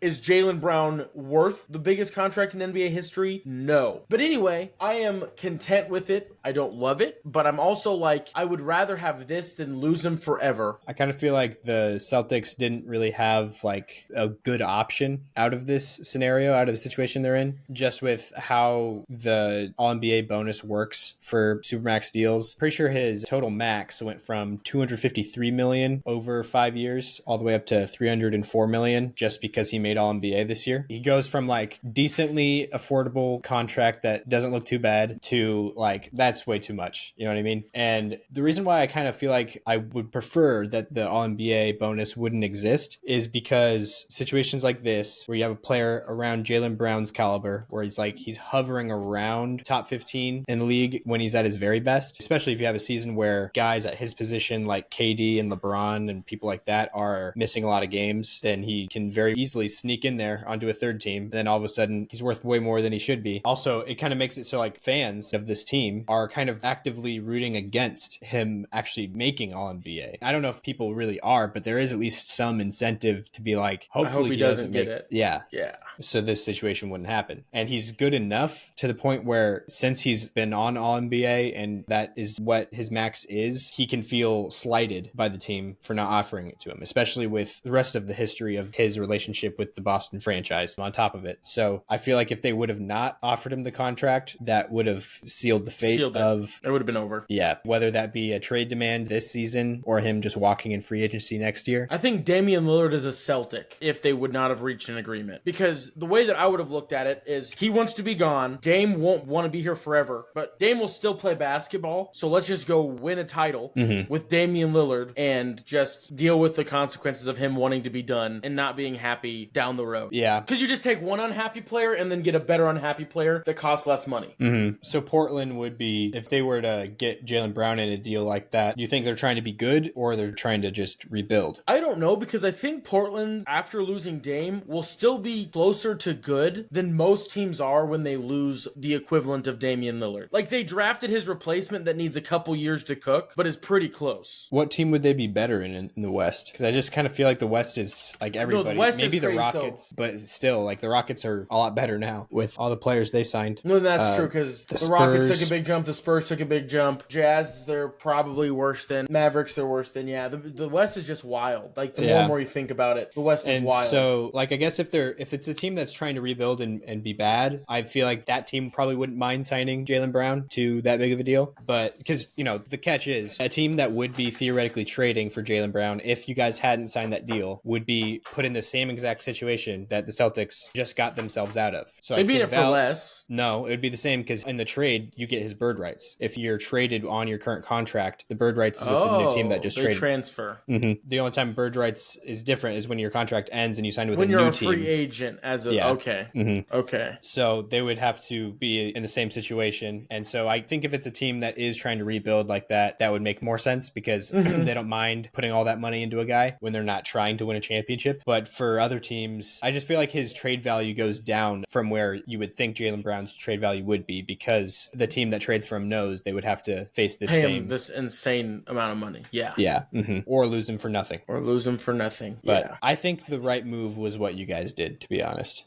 Is Jaylen Brown worth the biggest contract in NBA history? No. But anyway, I am content with it. I don't love it, but I'm also like, I would rather have this than lose him forever. I kind of feel like the Celtics didn't really have like a good option out of this scenario, out of the situation they're in, just with how the All-NBA bonus works for Supermax deals. Pretty sure his total max went from $253 million over 5 years all the way up to $304 million just because he made All-NBA this year. He goes from like decently affordable contract that doesn't look too bad to like, that's way too much. You know what I mean? And the reason why I kind of feel like I would prefer that the All-NBA bonus wouldn't exist is because situations like this, where you have a player around Jaylen Brown's caliber, where he's hovering around top 15 in the league when he's at his very best, especially if you have a season where guys at his position like KD and LeBron and people like that are missing a lot of games, then he can very easily sneak in there onto a third team. Then all of a sudden he's worth way more than he should be. Also, it kind of makes it so like fans of this team are kind of actively rooting against him actually making All-NBA. I don't know if people really are, but there is at least some incentive to be like, hopefully he doesn't get it. Yeah. Yeah. So this situation wouldn't happen. And he's good enough to the point where since he's been on All-NBA and that is what his max is, he can feel slighted by the team for not offering it to him, especially with the rest of the history of his relationship with the Boston franchise on top of it. So I feel like if they would have not offered him the contract, that would have sealed the fate of... It would have been over. Yeah. Whether that be a trade demand this season or him just walking in free agency next year. I think Damian Lillard is a Celtic if they would not have reached an agreement. Because the way that I would have looked at it is he wants to be gone. Dame won't want to be here forever, but Dame will still play basketball. So let's just go win a title with Damian Lillard and just deal with the consequences of him wanting to be done and not being happy down the road. Yeah. Because you just take one unhappy player and then get a better unhappy player that costs less money. So Portland would be, if they were to get Jaylen Brown in a deal like that, do you think they're trying to be good or they're trying to just rebuild? I don't know, because I think Portland, after losing Dame, will still be closer to good than most teams are when they lose the equivalent of Damian Lillard. Like, they drafted his replacement that needs a couple years to cook, but is pretty close. What team would they be better in the West? Because I just kind of feel like the West is like everybody. No, the West Maybe is the crazy, Rockets, but still, like the Rockets are a lot better now with all the players they signed. No, that's true, because the Rockets took a big jump, the Spurs took a big jump, Jazz, they're probably worse than Mavericks, they're worse than, the West is just wild. Like, the more and more you think about it, the West is wild. So, like, I guess if it's a team that's trying to rebuild and be bad, I feel like that team probably wouldn't mind signing Jaylen Brown to that big of a deal. But because, the catch is a team that would be theoretically trading for Jaylen Brown, if you guys hadn't signed that deal, would be put in the same exact situation that the Celtics just got themselves out of. So they'd be in it for less. No, it would be the same because in the trade, you get his bird rights. If you're traded on your current contract, the bird rights is with the new team that just traded. Transfer. The only time bird rights is different is when your contract ends and you sign with a new team. When you're a free agent okay. Okay. So they would have to be in the same situation. And so I think if it's a team that is trying to rebuild like that, that would make more sense because they don't mind putting all that money into a guy when they're not trying to win a championship. But for other teams, I just feel like his trade value goes down from where you would think Jaylen Brown's trade value would be because the team that trades for him knows they would have to face this insane amount of money. Yeah. Yeah. Or lose him for nothing. But I think the right move was what you guys did, to be honest.